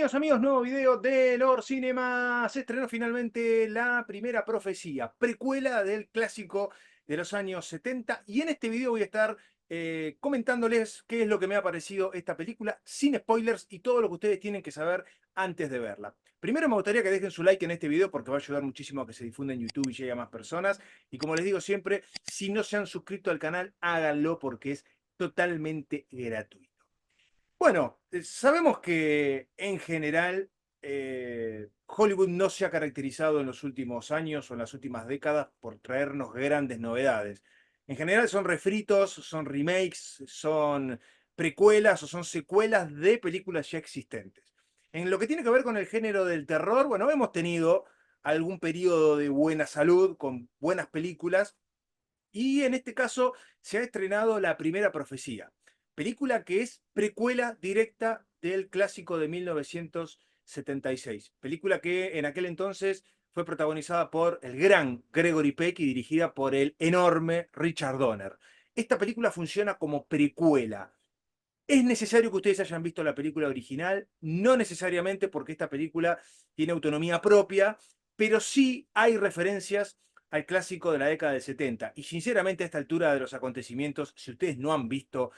Bienvenidos amigos, nuevo video de Lord Cinema. Se estrenó finalmente La Primera Profecía, precuela del clásico de los años 70. Y en este video voy a estar comentándoles qué es lo que me ha parecido esta película, sin spoilers y todo lo que ustedes tienen que saber antes de verla. Primero me gustaría que dejen su like en este video porque va a ayudar muchísimo a que se difunda en YouTube y llegue a más personas. Y como les digo siempre, si no se han suscrito al canal, háganlo porque es totalmente gratuito. Bueno, sabemos que en general Hollywood no se ha caracterizado en los últimos años o en las últimas décadas por traernos grandes novedades. En general son refritos, son remakes, son precuelas o son secuelas de películas ya existentes. En lo que tiene que ver con el género del terror, bueno, hemos tenido algún periodo de buena salud con buenas películas y en este caso se ha estrenado La Primera Profecía, película que es precuela directa del clásico de 1976, película que en aquel entonces fue protagonizada por el gran Gregory Peck y dirigida por el enorme Richard Donner. Esta película funciona como precuela. ¿Es necesario que ustedes hayan visto la película original? No necesariamente, porque esta película tiene autonomía propia, pero sí hay referencias al clásico de la década del 70. Y sinceramente, a esta altura de los acontecimientos, si ustedes no han visto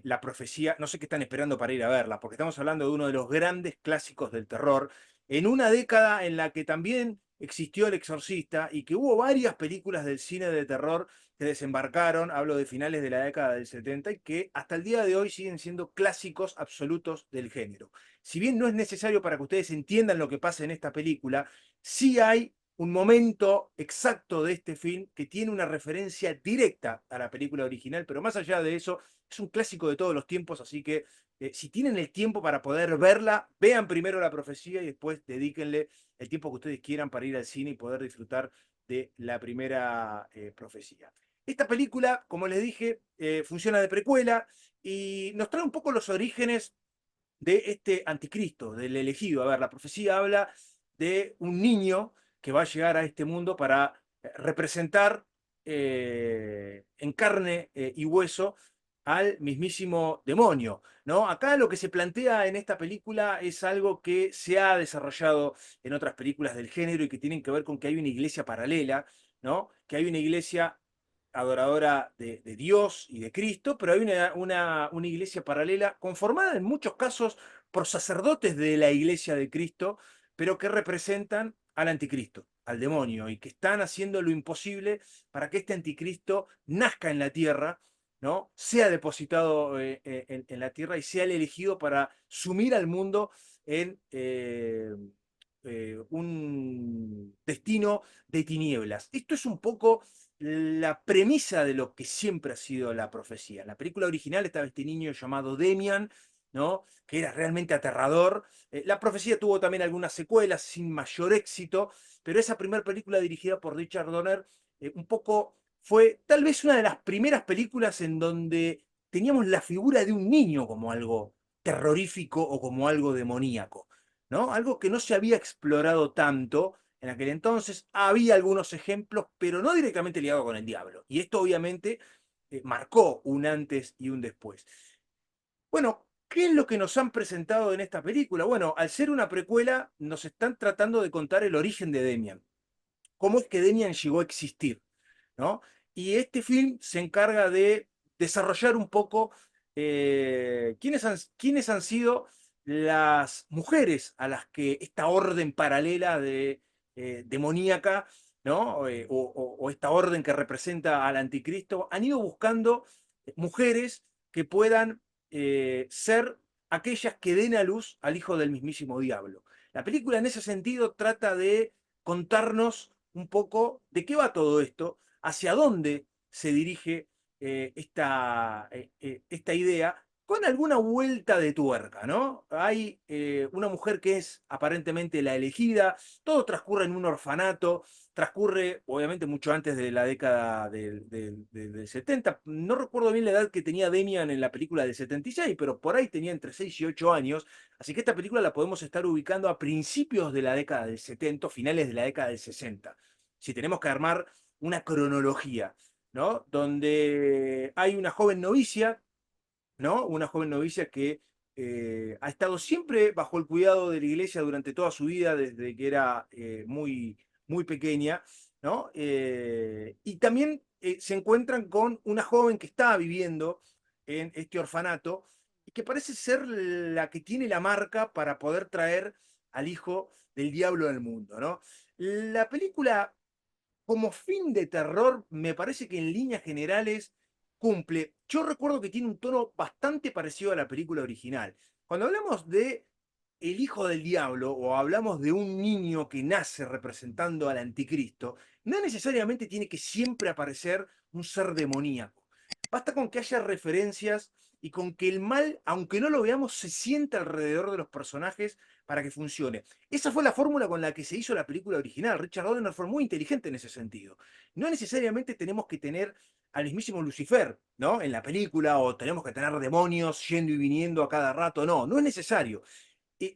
La Profecía, no sé qué están esperando para ir a verla, porque estamos hablando de uno de los grandes clásicos del terror, en una década en la que también existió El Exorcista y que hubo varias películas del cine de terror que desembarcaron, hablo de finales de la década del 70, y que hasta el día de hoy siguen siendo clásicos absolutos del género. Si bien no es necesario para que ustedes entiendan lo que pasa en esta película, sí hay un momento exacto de este film que tiene una referencia directa a la película original, pero más allá de eso, es un clásico de todos los tiempos, así que si tienen el tiempo para poder verla, vean primero La Profecía y después dedíquenle el tiempo que ustedes quieran para ir al cine y poder disfrutar de La Primera Profecía. Esta película, como les dije, funciona de precuela y nos trae un poco los orígenes de este anticristo, del elegido. A ver, la profecía habla de un niño que va a llegar a este mundo para representar en carne y hueso al mismísimo demonio, ¿no? Acá lo que se plantea en esta película es algo que se ha desarrollado en otras películas del género y que tienen que ver con que hay una iglesia paralela, ¿no? Que hay una iglesia adoradora de Dios y de Cristo, pero hay una iglesia paralela conformada en muchos casos por sacerdotes de la iglesia de Cristo, pero que representan al anticristo, al demonio, y que están haciendo lo imposible para que este anticristo nazca en la tierra, ¿no? Sea depositado en la tierra y sea el elegido para sumir al mundo en un destino de tinieblas. Esto es un poco la premisa de lo que siempre ha sido la profecía. En la película original estaba este niño llamado Demian, ¿no? Que era realmente aterrador. La profecía tuvo también algunas secuelas sin mayor éxito, pero esa primera película dirigida por Richard Donner un poco fue tal vez una de las primeras películas en donde teníamos la figura de un niño como algo terrorífico o como algo demoníaco, ¿no? Algo que no se había explorado tanto en aquel entonces. Había algunos ejemplos, pero no directamente ligados con el diablo. Y esto obviamente marcó un antes y un después. Bueno, ¿qué es lo que nos han presentado en esta película? Bueno, al ser una precuela, nos están tratando de contar el origen de Demian. ¿Cómo es que Demian llegó a existir? ¿No? Y este film se encarga de desarrollar un poco quiénes han sido las mujeres a las que esta orden paralela de demoníaca, ¿no? O esta orden que representa al anticristo, han ido buscando mujeres que puedan ser aquellas que den a luz al hijo del mismísimo diablo. La película en ese sentido trata de contarnos un poco de qué va todo esto, hacia dónde se dirige esta idea, con alguna vuelta de tuerca, ¿no? Hay una mujer que es aparentemente la elegida, todo transcurre en un orfanato, transcurre obviamente mucho antes de la década del 70. No recuerdo bien la edad que tenía Demian en la película del 76, pero por ahí tenía entre 6 y 8 años, así que esta película la podemos estar ubicando a principios de la década del 70, finales de la década del 60. Si tenemos que armar una cronología, ¿no? Donde hay una joven novicia, ¿no? Una joven novicia que ha estado siempre bajo el cuidado de la iglesia durante toda su vida, desde que era muy pequeña, ¿no? Y también se encuentran con una joven que estaba viviendo en este orfanato y que parece ser la que tiene la marca para poder traer al hijo del diablo al mundo, ¿no? La película como film de terror, me parece que en líneas generales cumple. Yo recuerdo que tiene un tono bastante parecido a la película original. Cuando hablamos de El Hijo del Diablo o hablamos de un niño que nace representando al anticristo, no necesariamente tiene que siempre aparecer un ser demoníaco. Basta con que haya referencias y con que el mal, aunque no lo veamos, se sienta alrededor de los personajes para que funcione. Esa fue la fórmula con la que se hizo la película original. Richard Donner fue muy inteligente en ese sentido. No necesariamente tenemos que tener al mismísimo Lucifer, ¿no? En la película, o tenemos que tener demonios yendo y viniendo a cada rato. No, no es necesario.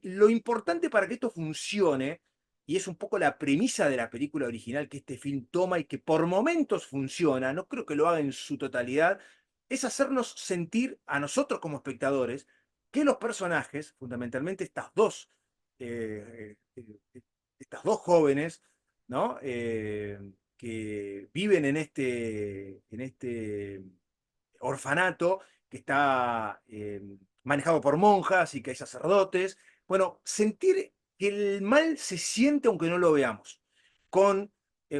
Lo importante para que esto funcione, y es un poco la premisa de la película original que este film toma y que por momentos funciona, no creo que lo haga en su totalidad, es hacernos sentir a nosotros como espectadores que los personajes, fundamentalmente estas dos jóvenes, ¿no? Que viven en este orfanato que está manejado por monjas y que hay sacerdotes. Bueno, sentir que el mal se siente aunque no lo veamos, con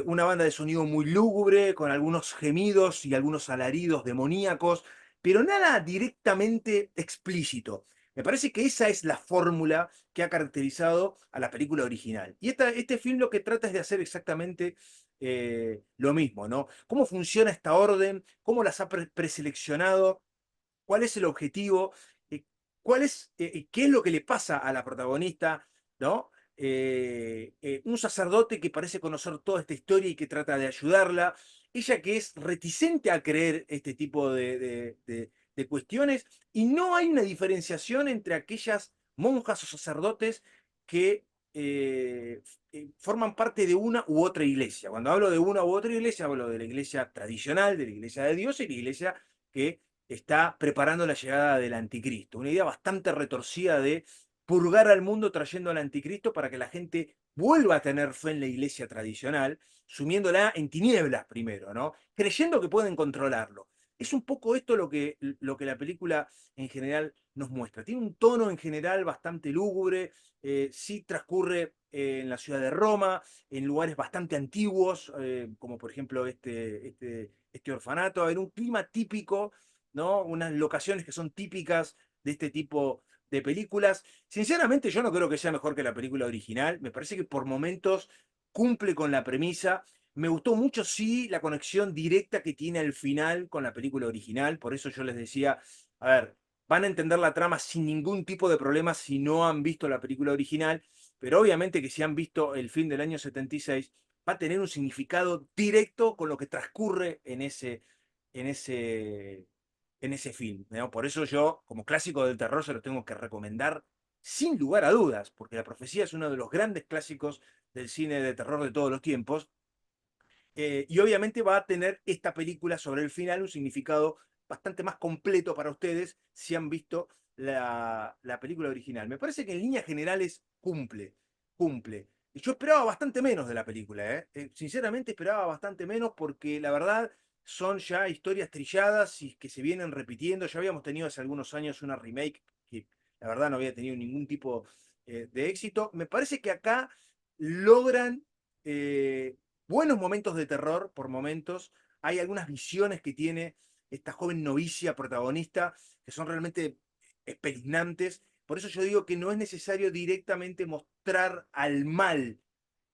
una banda de sonido muy lúgubre, con algunos gemidos y algunos alaridos demoníacos, pero nada directamente explícito. Me parece que esa es la fórmula que ha caracterizado a la película original. Y este film lo que trata es de hacer exactamente lo mismo, ¿no? ¿Cómo funciona esta orden? ¿Cómo las ha preseleccionado? ¿Cuál es el objetivo? Eh, ¿Qué es lo que le pasa a la protagonista? ¿No? Un sacerdote que parece conocer toda esta historia y que trata de ayudarla. Ella que es reticente a creer este tipo de cuestiones. Y no hay una diferenciación entre aquellas monjas o sacerdotes que forman parte de una u otra iglesia. Cuando hablo de una u otra iglesia, hablo de la iglesia tradicional, de la iglesia de Dios y la iglesia que está preparando la llegada del anticristo. Una idea bastante retorcida de purgar al mundo trayendo al anticristo para que la gente vuelva a tener fe en la iglesia tradicional, sumiéndola en tinieblas primero, ¿no? Creyendo que pueden controlarlo. Es un poco esto lo que la película en general nos muestra. Tiene un tono en general bastante lúgubre, sí transcurre en la ciudad de Roma, en lugares bastante antiguos, como por ejemplo este orfanato, en un clima típico, ¿no? Unas locaciones que son típicas de este tipo de películas. Sinceramente, yo no creo que sea mejor que la película original. Me parece que por momentos cumple con la premisa. Me gustó mucho, sí, la conexión directa que tiene al final con la película original. Por eso yo les decía, a ver, van a entender la trama sin ningún tipo de problema si no han visto la película original. Pero obviamente que si han visto el film del año 76, va a tener un significado directo con lo que transcurre en ese, en ese film, ¿no? Por eso yo, como clásico del terror, se lo tengo que recomendar sin lugar a dudas, porque La Profecía es uno de los grandes clásicos del cine de terror de todos los tiempos. Y obviamente va a tener esta película sobre el final un significado bastante más completo para ustedes si han visto la película original. Me parece que en líneas generales cumple. Y yo esperaba bastante menos de la película, ¿eh? Sinceramente esperaba bastante menos porque la verdad son ya historias trilladas y que se vienen repitiendo. Ya habíamos tenido hace algunos años una remake que la verdad no había tenido ningún tipo de éxito. Me parece que acá logran buenos momentos de terror por momentos. Hay algunas visiones que tiene esta joven novicia protagonista que son realmente espeluznantes. Por eso yo digo que no es necesario directamente mostrar al mal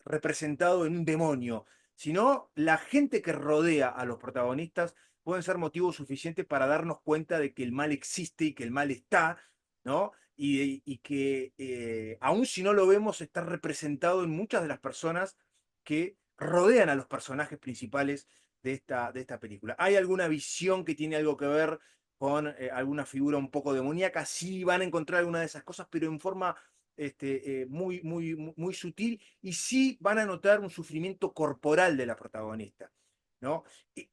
representado en un demonio, sino la gente que rodea a los protagonistas pueden ser motivo suficiente para darnos cuenta de que el mal existe y que el mal está, ¿no? Y que aun si no lo vemos, está representado en muchas de las personas que rodean a los personajes principales de esta película. ¿Hay alguna visión que tiene algo que ver con alguna figura un poco demoníaca? Sí, van a encontrar alguna de esas cosas, pero en forma muy sutil, y sí van a notar un sufrimiento corporal de la protagonista. ¿no?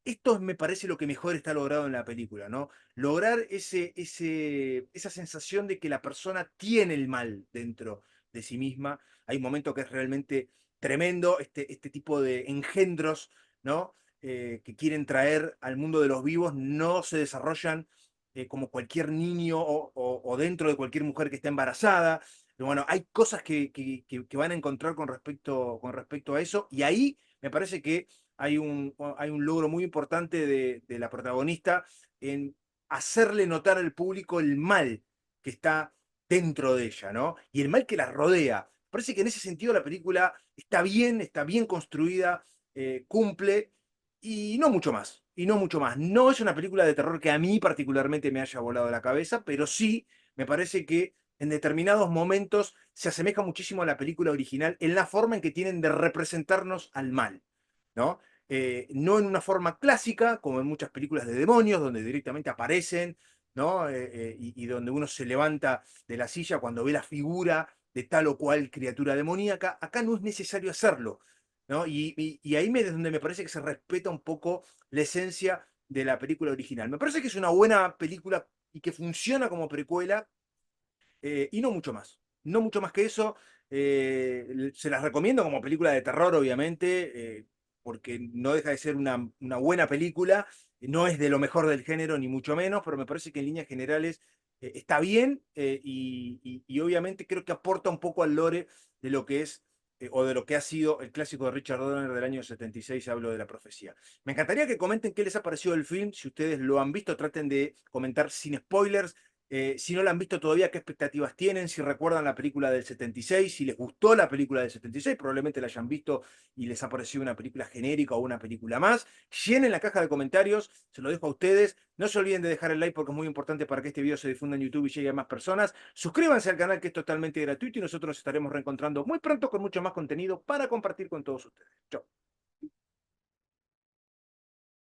Esto me parece lo que mejor está logrado en la película, ¿no? Lograr esa sensación de que la persona tiene el mal dentro de sí misma. Hay un momento que es realmente tremendo, este tipo de engendros, ¿no? Que quieren traer al mundo de los vivos no se desarrollan como cualquier niño o dentro de cualquier mujer que está embarazada. Pero bueno, hay cosas que van a encontrar con respecto a eso, y ahí me parece que hay un logro muy importante de la protagonista en hacerle notar al público el mal que está dentro de ella, ¿no? Y el mal que la rodea. Parece que en ese sentido la película está bien construida, cumple, y no mucho más. Y no mucho más. No es una película de terror que a mí particularmente me haya volado la cabeza, pero sí me parece que en determinados momentos se asemeja muchísimo a la película original en la forma en que tienen de representarnos al mal, ¿no? No en una forma clásica, como en muchas películas de demonios, donde directamente aparecen, ¿no? Y donde uno se levanta de la silla cuando ve la figura de tal o cual criatura demoníaca. Acá no es necesario hacerlo, ¿no? Y ahí es donde me parece que se respeta un poco la esencia de la película original. Me parece que es una buena película y que funciona como precuela, y no mucho más. No mucho más que eso. Se las recomiendo como película de terror, obviamente, porque no deja de ser una buena película. No es de lo mejor del género, ni mucho menos, pero me parece que en líneas generales está bien, y obviamente creo que aporta un poco al lore de lo que es, o de lo que ha sido el clásico de Richard Donner del año 76, hablo de La Profecía. Me encantaría que comenten qué les ha parecido el film. Si ustedes lo han visto, traten de comentar sin spoilers. Si no la han visto todavía, ¿qué expectativas tienen? Si recuerdan la película del 76, si les gustó la película del 76, probablemente la hayan visto y les ha parecido una película genérica o una película más. Llenen la caja de comentarios, se lo dejo a ustedes. No se olviden de dejar el like porque es muy importante para que este video se difunda en YouTube y llegue a más personas. Suscríbanse al canal, que es totalmente gratuito, y nosotros nos estaremos reencontrando muy pronto con mucho más contenido para compartir con todos ustedes. Chao.